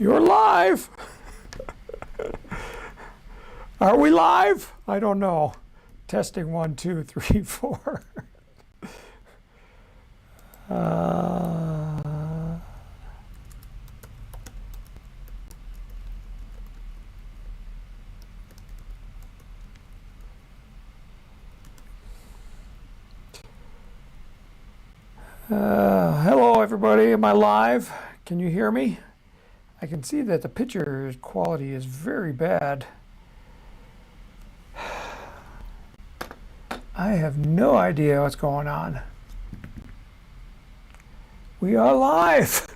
You're live. Are we live? I don't know. Testing 1, 2, 3, 4. Hello everybody, am I live? Can you hear me? I can see that the picture quality is very bad. I have no idea what's going on. We are live!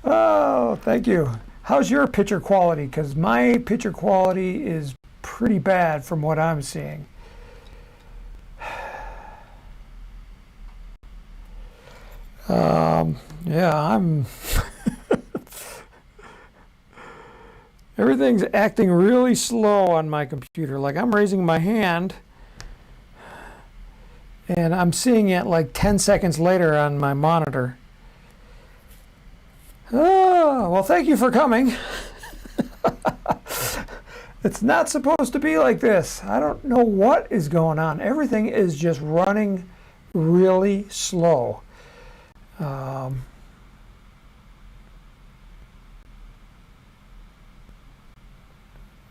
Oh, thank you. How's your picture quality? Because my picture quality is pretty bad from what I'm seeing. Yeah, I'm everything's acting really slow on my computer. Like I'm raising my hand and I'm seeing it like 10 seconds later on my monitor. Oh, well, thank you for coming. It's not supposed to be like this. I don't know what is going on. Everything is just running really slow.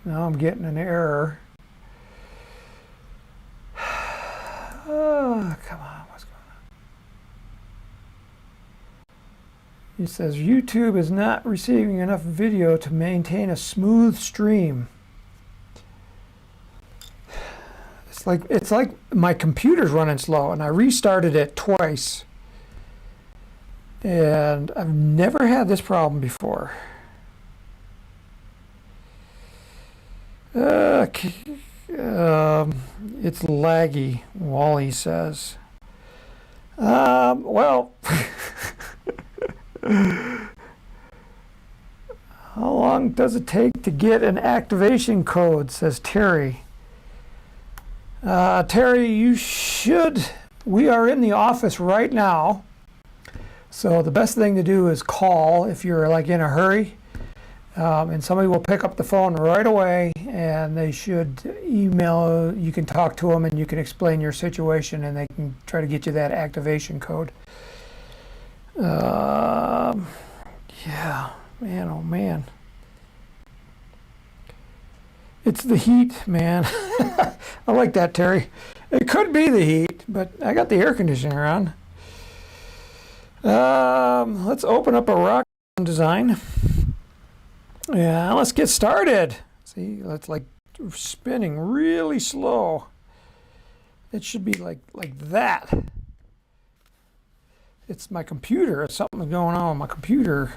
Now I'm getting an error. Oh, come on, what's going on? It says YouTube is not receiving enough video to maintain a smooth stream. It's like my computer's running slow, and I restarted it twice. And I've never had this problem before. It's laggy, Wally says. Well, how long does it take to get an activation code, says Terry. Terry, we are in the office right now. So the best thing to do is call if you're like in a hurry. And somebody will pick up the phone right away, and they should email. You can talk to them and you can explain your situation, and they can try to get you that activation code. Yeah, man, oh man. It's the heat, man. I like that, Terry. It could be the heat, but I got the air conditioner on. Let's open up a RockSim design. Yeah, let's get started. See, it's like spinning really slow. It should be like that. It's my computer. Something's going on with my computer.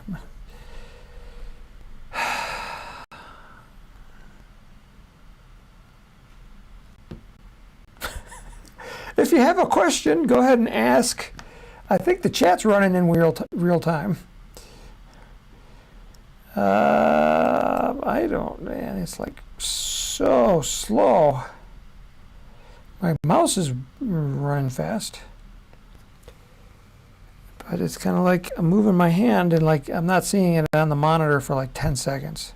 If you have a question, go ahead and ask. I think the chat's running in real time. I don't, man, it's like so slow. My mouse is running fast. But it's kind of like I'm moving my hand and like I'm not seeing it on the monitor for like 10 seconds.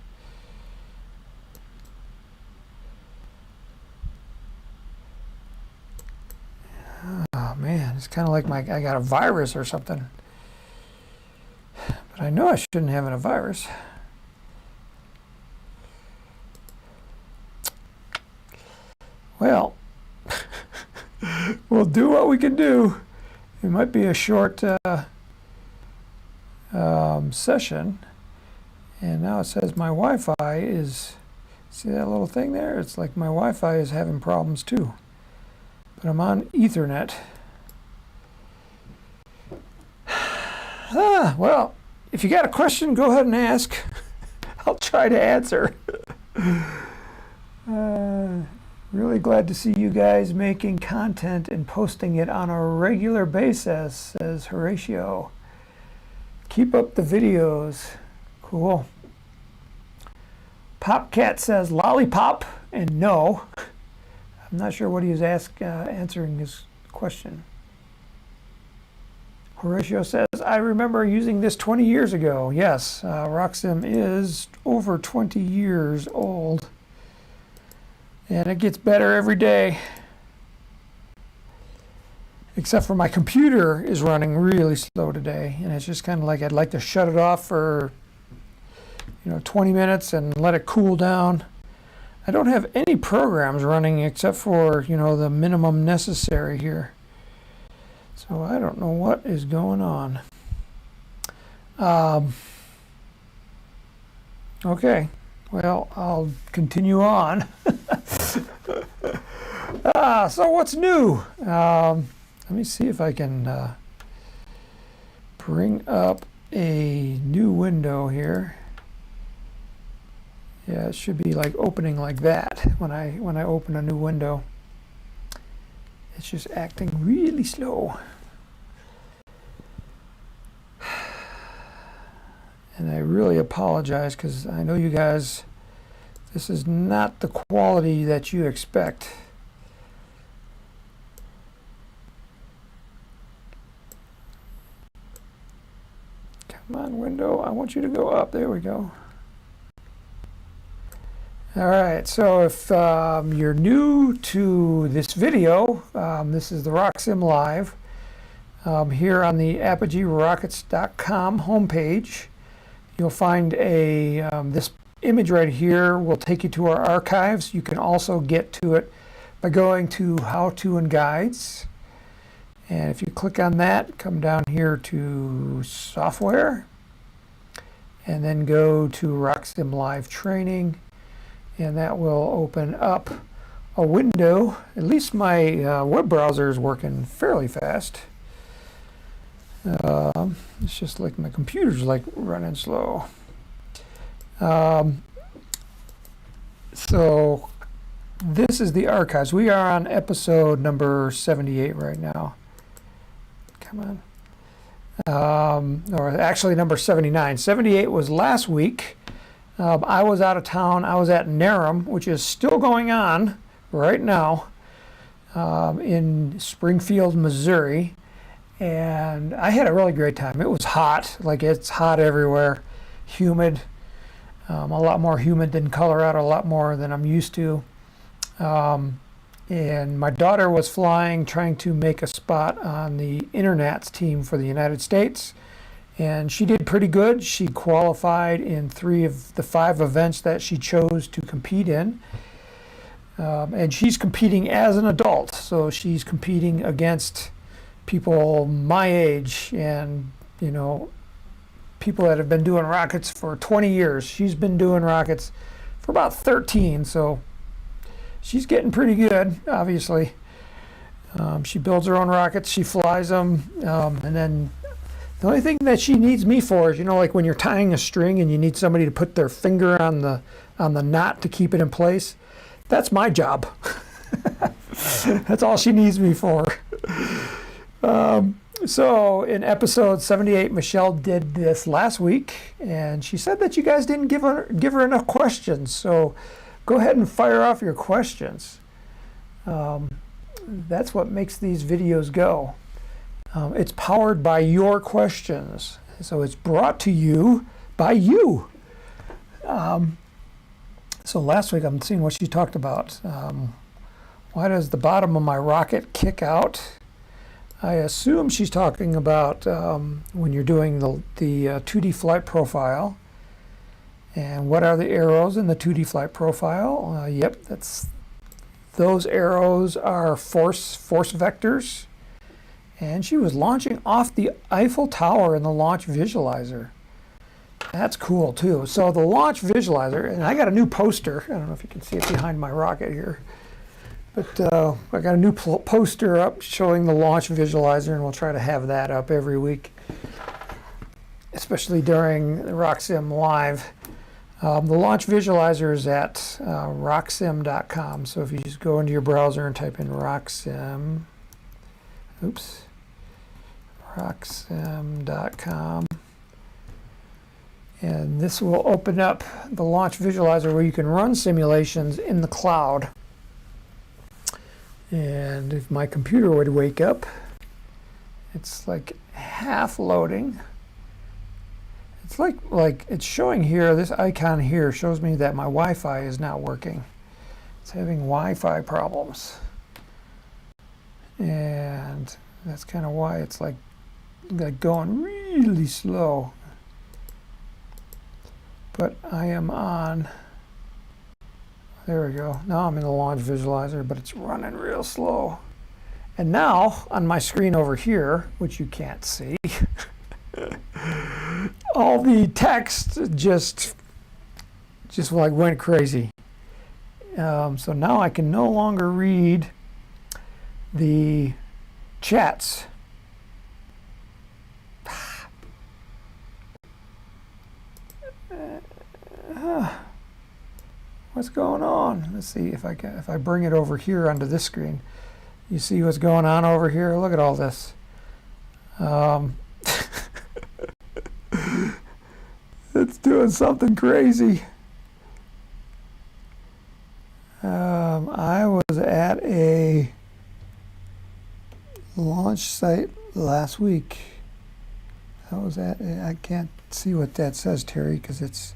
Oh man, it's kind of like I got a virus or something. But I know I shouldn't have a virus. Well, we'll do what we can do. It might be a short session. And now it says my Wi-Fi is, see that little thing there? It's like my Wi-Fi is having problems too. But I'm on Ethernet. Well, if you got a question, go ahead and ask. I'll try to answer. Really glad to see you guys making content and posting it on a regular basis, says Horatio. Keep up the videos. Cool. Popcat says lollipop and no. I'm not sure what he was answering his question. Horatio says, I remember using this 20 years ago. Yes, RockSim is over 20 years old. And it gets better every day. Except for my computer is running really slow today. And it's just kind of like I'd like to shut it off for 20 minutes and let it cool down. I don't have any programs running except for, the minimum necessary here. So I don't know what is going on. Okay, well, I'll continue on. So what's new? Let me see if I can bring up a new window here. Yeah, it should be like opening like that when I open a new window. It's just acting really slow. And I really apologize because I know you guys, this is not the quality that you expect. Come on, window, I want you to go up. There we go. All right, so if you're new to this video, this is the RockSim Live here on the ApogeeRockets.com homepage. You'll find this image right here will take you to our archives. You can also get to it by going to How To and Guides. And if you click on that, come down here to Software, and then go to RockSim Live Training. And that will open up a window. At least my web browser is working fairly fast. It's just like my computer's like running slow. So this is the archives. We are on episode number 78 right now. Come on. Or actually number 79. 78 was last week. I was out of town. I was at NARM, which is still going on right now in Springfield, Missouri. And I had a really great time. It was hot, like it's hot everywhere, humid, a lot more humid than Colorado, a lot more than I'm used to. And my daughter was flying, trying to make a spot on the Internats team for the United States. And she did pretty good. She qualified in 3 of the 5 events that she chose to compete in. And she's competing as an adult. So she's competing against people my age and, people that have been doing rockets for 20 years. She's been doing rockets for about 13. So she's getting pretty good, obviously. She builds her own rockets. She flies them. And then the only thing that she needs me for is, like when you're tying a string and you need somebody to put their finger on the knot to keep it in place. That's my job. That's all she needs me for. So in episode 78, Michelle did this last week, and she said that you guys didn't give her enough questions. So go ahead and fire off your questions. That's what makes these videos go. It's powered by your questions. So it's brought to you by you. So last week I'm seeing what she talked about. Why does the bottom of my rocket kick out? I assume she's talking about when you're doing the 2D flight profile. And what are the arrows in the 2D flight profile? Yep, those arrows are force vectors. And she was launching off the Eiffel Tower in the launch visualizer. That's cool too. So the launch visualizer, and I got a new poster. I don't know if you can see it behind my rocket here. But I got a new poster up showing the launch visualizer, and we'll try to have that up every week, especially during the RockSim Live. The launch visualizer is at RockSim.com. So if you just go into your browser and type in RockSim, RockSim.com, and this will open up the launch visualizer where you can run simulations in the cloud. And if my computer would wake up It's like half loading. It's like it's showing here, this icon here shows me that my Wi-Fi is not working. It's having Wi-Fi problems. And that's kind of why it's like going really slow. But I am on, there we go. Now I'm in the launch visualizer, but it's running real slow. And now on my screen over here, which you can't see, all the text just like went crazy. So now I can no longer read the chats. What's going on? Let's see if I bring it over here onto this screen. You see what's going on over here? Look at all this. It's doing something crazy. I was at a launch site last week. I can't see what that says, Terry, because it's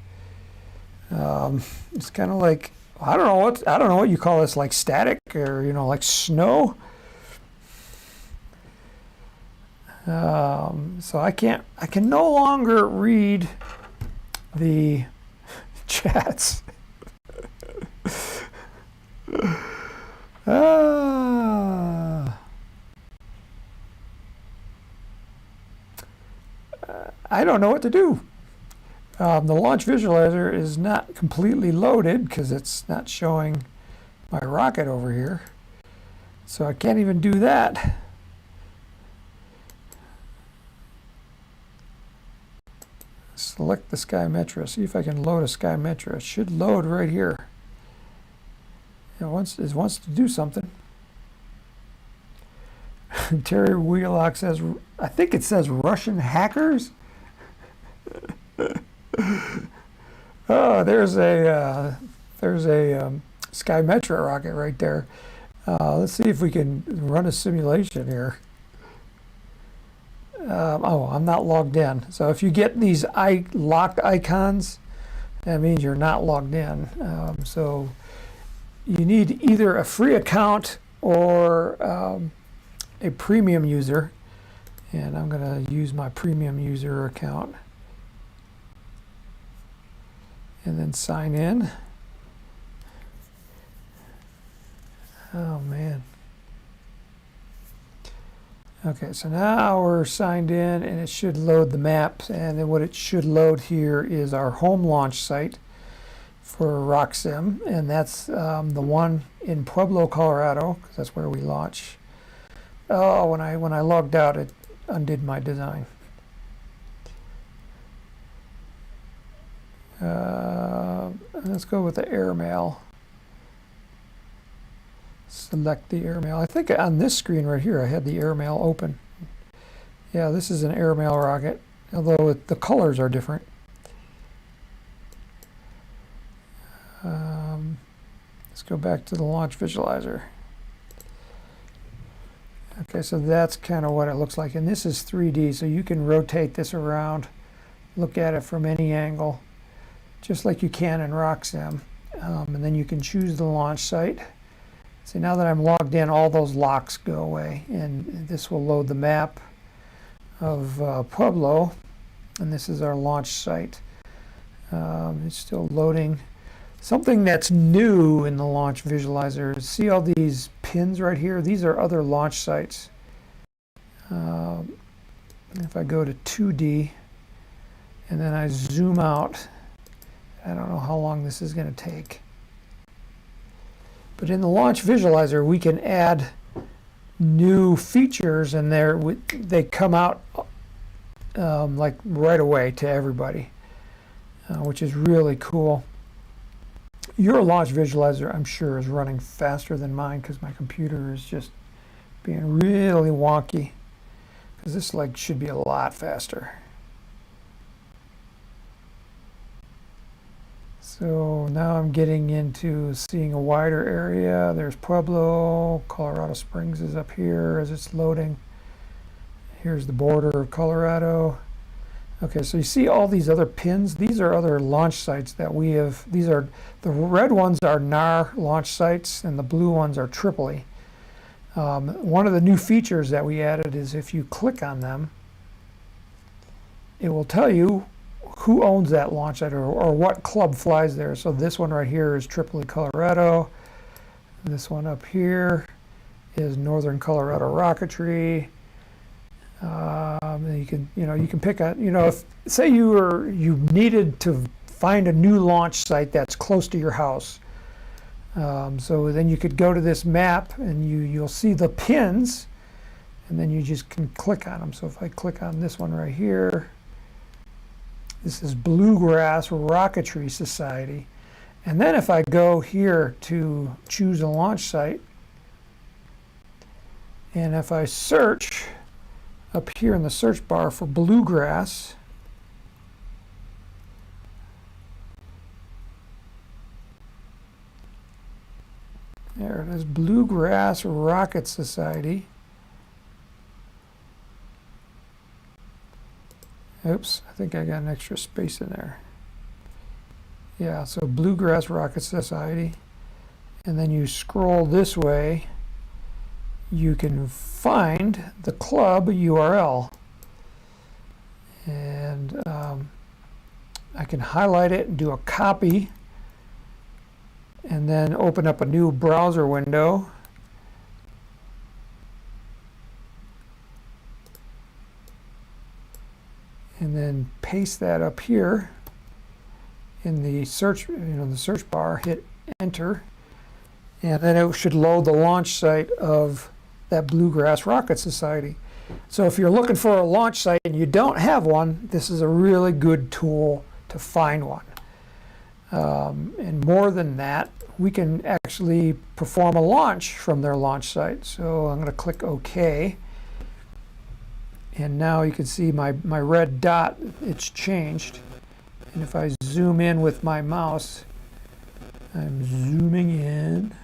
kind of like, I don't know what you call this, like static or like snow. So I can no longer read the chats. I don't know what to do. The launch visualizer is not completely loaded because it's not showing my rocket over here. So I can't even do that. Select the Sky Metro. See if I can load a Sky Metro. It should load right here. It wants to do something. Terry Wheelock says, I think it says Russian hackers. Oh, there's a Sky Metro rocket right there. Let's see if we can run a simulation here. Oh, I'm not logged in. So if you get these locked icons, that means you're not logged in. So you need either a free account or a premium user. And I'm going to use my premium user account. And then sign in. Oh, man. Okay, so now we're signed in and it should load the maps, and then what it should load here is our home launch site for RockSim, and that's the one in Pueblo, Colorado, because that's where we launch. Oh, when I logged out, it undid my design. Let's go with the airmail. Select the airmail. I think on this screen right here I had the airmail open. Yeah, this is an airmail rocket, although the colors are different. Let's go back to the launch visualizer. Okay, so that's kind of what it looks like, and this is 3D, so you can rotate this around, look at it from any angle, just like you can in RockSim. And then you can choose the launch site. See, now that I'm logged in, all those locks go away, and this will load the map of Pueblo, and this is our launch site. It's still loading. Something that's new in the launch visualizer is, see all these pins right here? These are other launch sites. If I go to 2D and then I zoom out, I don't know how long this is going to take. But in the launch visualizer, we can add new features, and they come out like right away to everybody, which is really cool. Your launch visualizer, I'm sure, is running faster than mine because my computer is just being really wonky. Because this should be a lot faster. So now I'm getting into seeing a wider area. There's Pueblo, Colorado Springs is up here as it's loading. Here's the border of Colorado. Okay, so you see all these other pins. These are other launch sites that we have. These are, the red ones are NAR launch sites, and the blue ones are Tripoli. One of the new features that we added is if you click on them, it will tell you who owns that launch site, or what club flies there. So this one right here is Tripoli, Colorado. This one up here is Northern Colorado Rocketry. You can pick a, if say you needed to find a new launch site that's close to your house. So then you could go to this map and you'll see the pins, and then you just can click on them. So if I click on this one right here, this is Bluegrass Rocketry Society. And then if I go here to choose a launch site, and if I search up here in the search bar for Bluegrass, there it is, Bluegrass Rocket Society. Oops, I think I got an extra space in there. Yeah, so Bluegrass Rocket Society. And then you scroll this way, you can find the club URL. And I can highlight it and do a copy, and then open up a new browser window. And then paste that up here in the search, the search bar, hit enter, and then it should load the launch site of that Bluegrass Rocket Society. So if you're looking for a launch site and you don't have one, this is a really good tool to find one. And more than that, we can actually perform a launch from their launch site. So I'm going to click OK. And now you can see my red dot, it's changed. And if I zoom in with my mouse, I'm zooming in.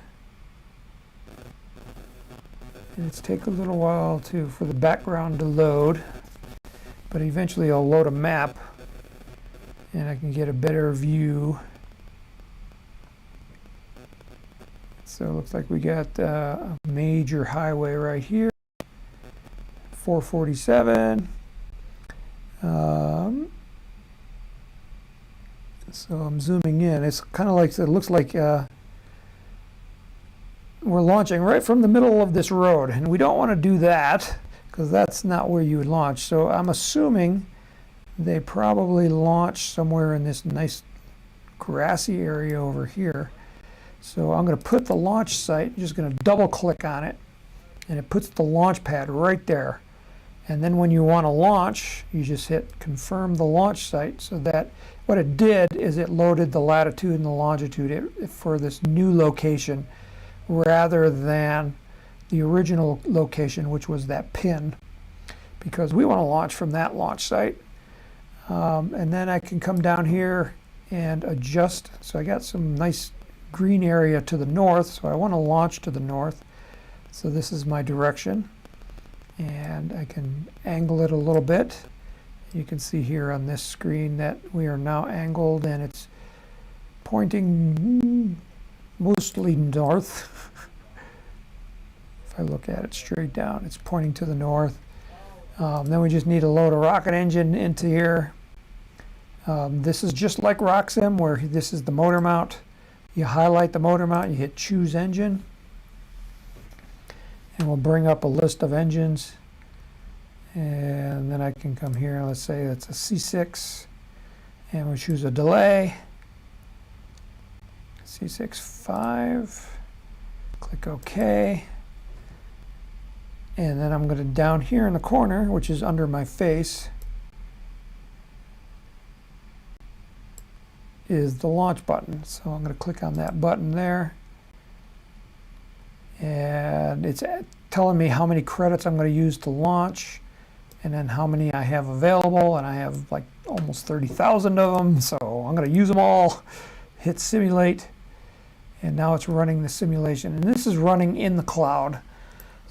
And it's taken a little while for the background to load, but eventually I'll load a map and I can get a better view. So it looks like we got a major highway right here. 447. So I'm zooming in. It's kind of like, it looks like we're launching right from the middle of this road, and we don't want to do that because that's not where you would launch. So I'm assuming they probably launched somewhere in this nice grassy area over here. So I'm going to put the launch site, I'm just going to double click on it, and it puts the launch pad right there. And then when you want to launch, you just hit confirm the launch site. So that what it did is it loaded the latitude and the longitude for this new location rather than the original location, which was that pin, because we want to launch from that launch site. And then I can come down here and adjust. So I got some nice green area to the north, so I want to launch to the north. So this is my direction. And I can angle it a little bit. You can see here on this screen that we are now angled and it's pointing mostly north. If I look at it straight down, it's pointing to the north. Then we just need to load a rocket engine into here. This is just like RockSim, where this is the motor mount. You highlight the motor mount, you hit choose engine, and we'll bring up a list of engines. And then I can come here, let's say it's a C6, and we'll choose a delay, C6-5, click OK. And then I'm going to, down here in the corner, which is under my face, is the launch button. So I'm going to click on that button there. And it's telling me how many credits I'm going to use to launch, and then how many I have available, and I have like almost 30,000 of them, so I'm going to use them all. Hit simulate, and now it's running the simulation, and this is running in the cloud.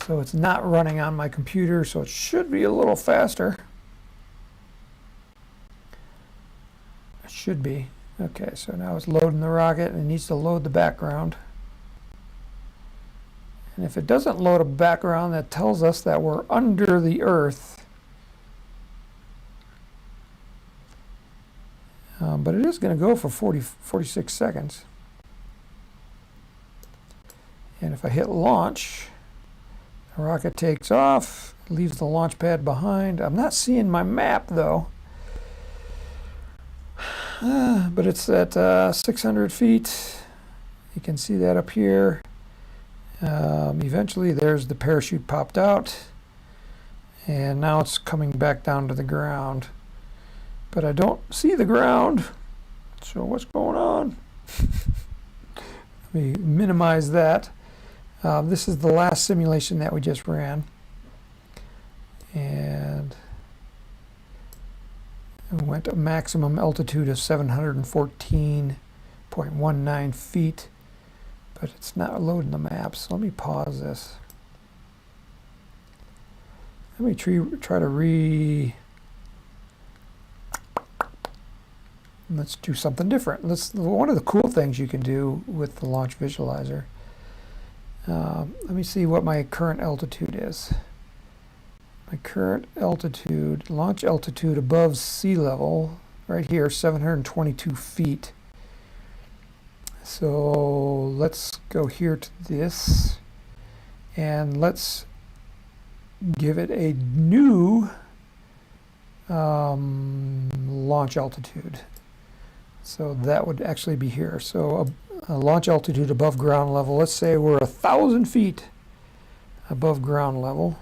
So it's not running on my computer, so it should be a little faster. It should be. Okay, so now it's loading the rocket and it needs to load the background. And if it doesn't load a background, that tells us that we're under the Earth. But it is going to go for 46 seconds. And if I hit launch, the rocket takes off, leaves the launch pad behind. I'm not seeing my map though. But it's at 600 feet. You can see that up here. Eventually there's the parachute popped out. And now it's coming back down to the ground. But I don't see the ground. So what's going on? Let me minimize that. This is the last simulation that we just ran. And we went to maximum altitude of 714.19 feet. But it's not loading the map, so let me pause this. Let me try to let's do something different. One of the cool things you can do with the launch visualizer. Let me see what my current altitude is. My current altitude, launch altitude above sea level, right here, 722 feet. So let's go here to this, and let's give it a new launch altitude. So that would actually be here. So a launch altitude above ground level. Let's say we're 1,000 feet above ground level.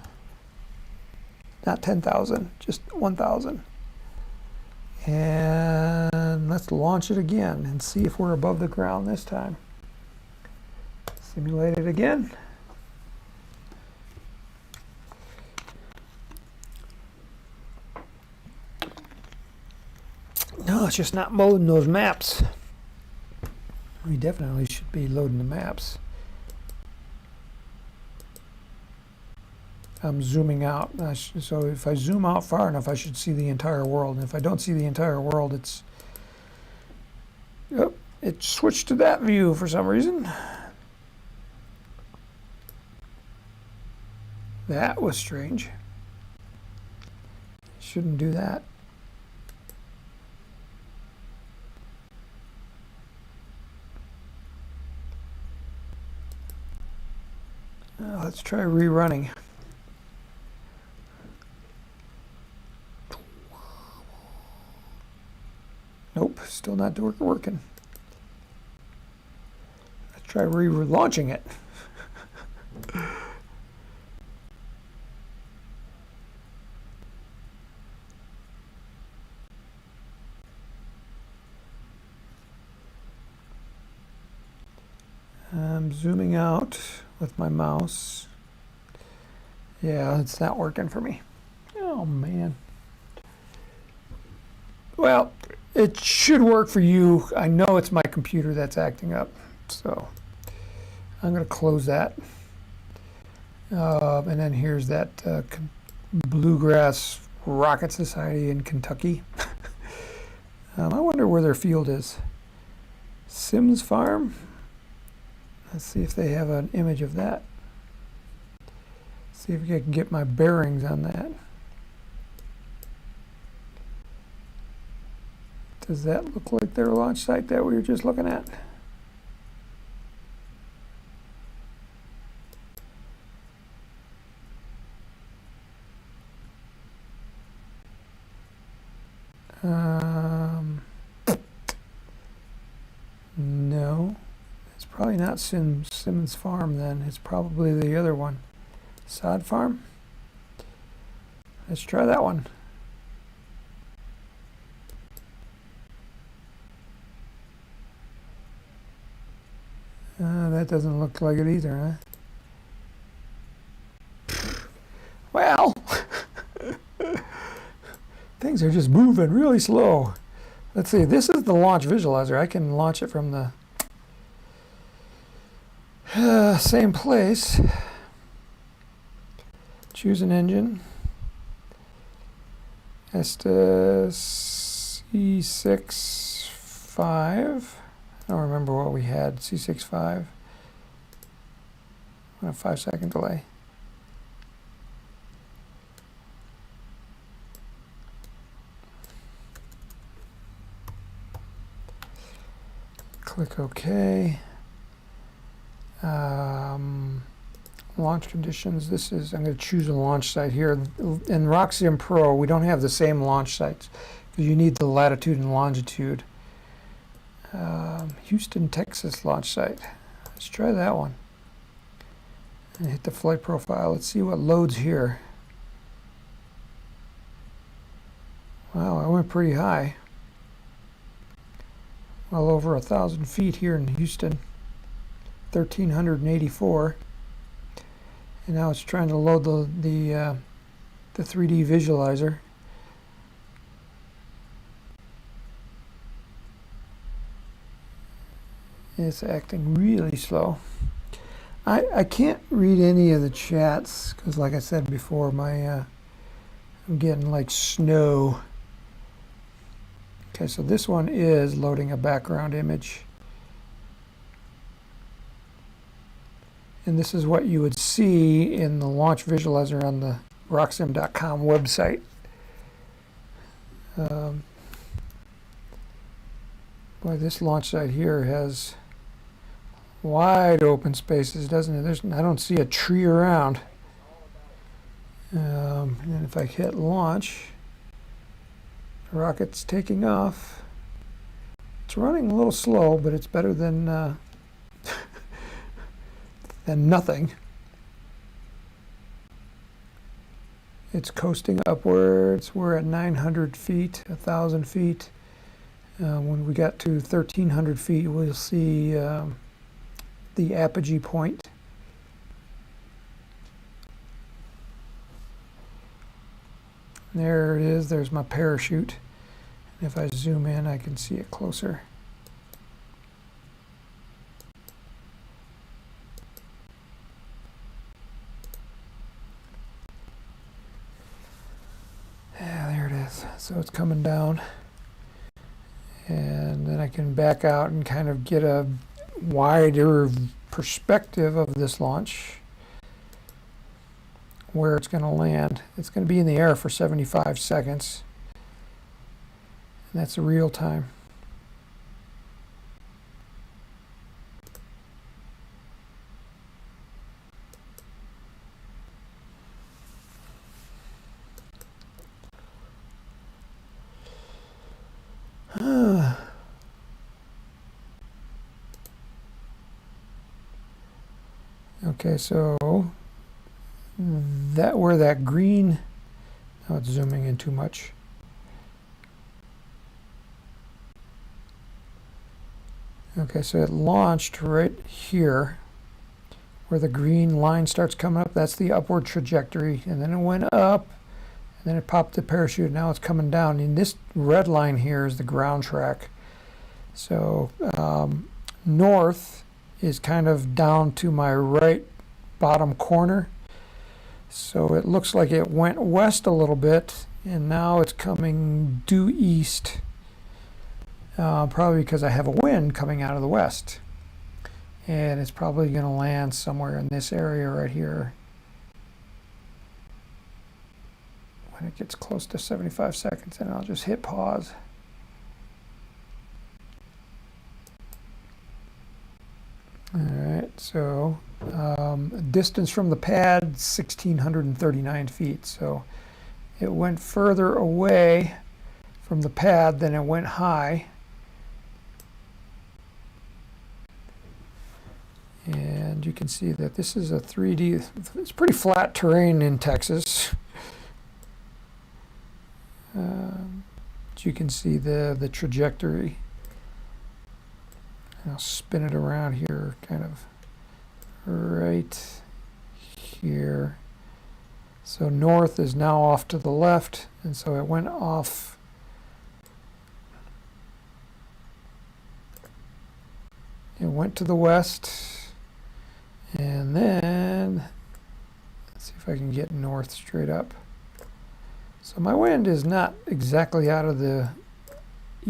Not 10,000, just 1,000. And let's launch it again and see if we're above the ground this time. Simulate it again. No, it's just not loading those maps. We definitely should be loading the maps. I'm zooming out. So if I zoom out far enough, I should see the entire world. And if I don't see the entire world, it's... Oh, it switched to that view for some reason. That was strange. Shouldn't do that. Let's try rerunning. Nope, still not working. Let's try relaunching it. I'm zooming out with my mouse. Yeah, it's not working for me. Oh man. Well, it should work for you. I know it's my computer that's acting up, so I'm going to close that. And then here's that Bluegrass Rocket Society in Kentucky. I wonder where their field is. Sims Farm. Let's see if they have an image of that. See if I can get my bearings on that. Does that look like their launch site that we were just looking at? No. It's probably not Simmons Farm then. It's probably the other one. Sod Farm? Let's try that one. That doesn't look like it either, huh? Well, things are just moving really slow. Let's see, this is the launch visualizer. I can launch it from the same place. choose an engine. Estes C65. I don't remember what we had. C65. On a 5-second delay. Click OK. Launch conditions. I'm going to choose a launch site here. In RockSim Pro, we don't have the same launch sites because you need the latitude and longitude. Houston, Texas launch site. Let's try that one. And hit the flight profile. Let's see what loads here. Wow, I went pretty high. Well over 1,000 feet here in Houston. 1,384. And now it's trying to load the 3D visualizer. It's acting really slow. I can't read any of the chats because, like I said before, I'm getting like snow. Okay, so this one is loading a background image. And this is what you would see in the launch visualizer on the RockSim.com website. Boy, this launch site here has wide open spaces, doesn't it? I don't see a tree around. And if I hit launch, the rocket's taking off. It's running a little slow, but it's better than than nothing. It's coasting upwards. We're at 900 feet, 1,000 feet. When we got to 1,300 feet, we'll see the Apogee point. There it is. There's my parachute. And if I zoom in, I can see it closer. Yeah, there it is. So it's coming down. And then I can back out and kind of get a wider perspective of this launch, where it's going to land. It's going to be in the air for 75 seconds. And that's real time. Okay, so where that green, oh, it's zooming in too much. Okay, so it launched right here where the green line starts coming up. That's the upward trajectory, and then it went up, and then it popped the parachute. Now it's coming down, and this red line here is the ground track. So north is kind of down to my right bottom corner. So it looks like it went west a little bit, and now it's coming due east. Probably because I have a wind coming out of the west. And it's probably going to land somewhere in this area right here. When it gets close to 75 seconds, and I'll just hit pause. All right, so distance from the pad, 1,639 feet. So it went further away from the pad than it went high. And you can see that this is a 3D, it's pretty flat terrain in Texas. But you can see the trajectory. I'll spin it around here, kind of right here. So north is now off to the left, and so it went off. It went to the west, and then let's see if I can get north straight up. So my wind is not exactly out of the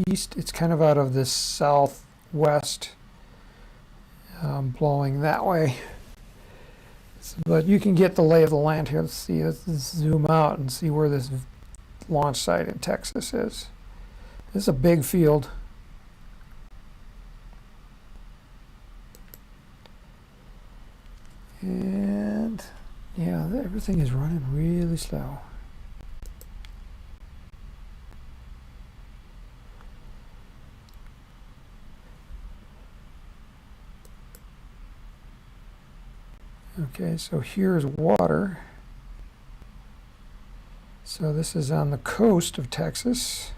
east, it's kind of out of the southwest, blowing that way. So, but you can get the lay of the land here. Let's see, let's zoom out and see where this launch site in Texas is. This is a big field. And yeah, everything is running really slow. Okay, so here's water. So this is on the coast of Texas.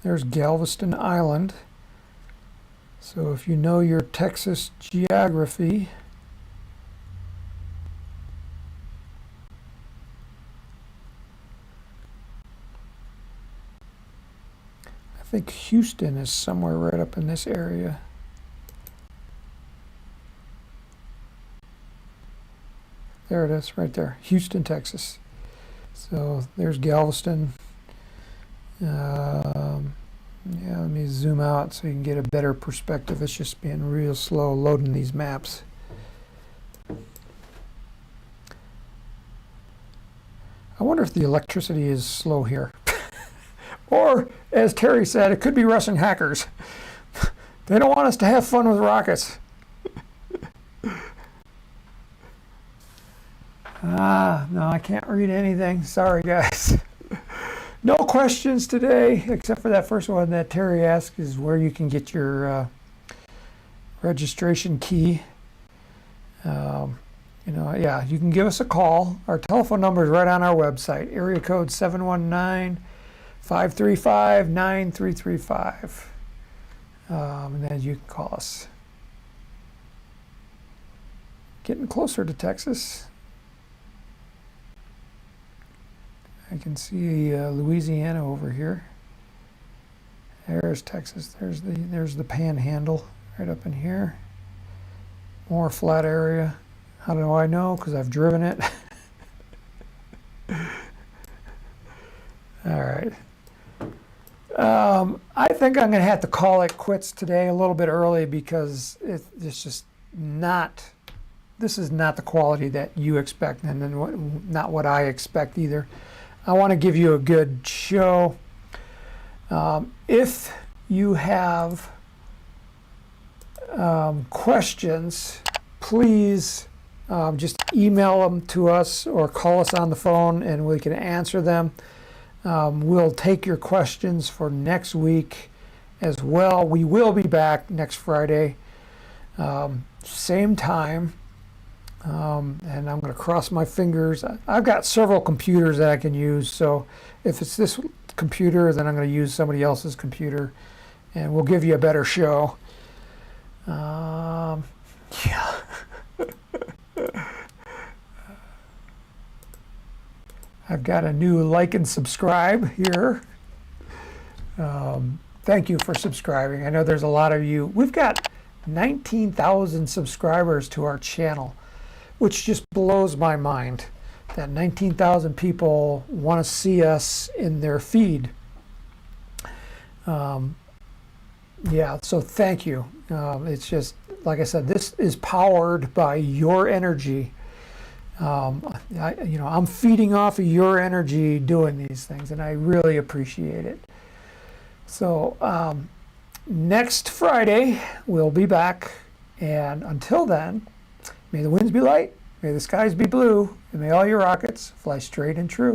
There's Galveston Island. So if you know your Texas geography, I think Houston is somewhere right up in this area. There it is, right there, Houston, Texas. So there's Galveston. Yeah, let me zoom out so you can get a better perspective. It's just being real slow loading these maps. I wonder if the electricity is slow here. Or, as Terry said, it could be Russian hackers. They don't want us to have fun with rockets. No, I can't read anything. Sorry, guys. No questions today, except for that first one that Terry asked, is where you can get your registration key. Yeah, you can give us a call. Our telephone number is right on our website, area code 719-535-9335. And then you can call us. Getting closer to Texas. I can see Louisiana over here. There's Texas. There's the Panhandle right up in here. More flat area. How do I know? Because I've driven it. All right. I think I'm going to have to call it quits today a little bit early because it's just not. This is not the quality that you expect, and then not what I expect either. I want to give you a good show. If you have questions, please just email them to us or call us on the phone and we can answer them. We'll take your questions for next week as well. We will be back next Friday, same time. And I'm going to cross my fingers. I've got several computers that I can use, so if it's this computer, then I'm going to use somebody else's computer, and we'll give you a better show. Yeah. I've got a new like and subscribe here. Thank you for subscribing. I know there's a lot of you. We've got 19,000 subscribers to our channel, which just blows my mind that 19,000 people want to see us in their feed. Yeah, so thank you. It's just, like I said, this is powered by your energy. I'm feeding off of your energy doing these things, and I really appreciate it. So next Friday, we'll be back, and until then, may the winds be light, may the skies be blue, and may all your rockets fly straight and true.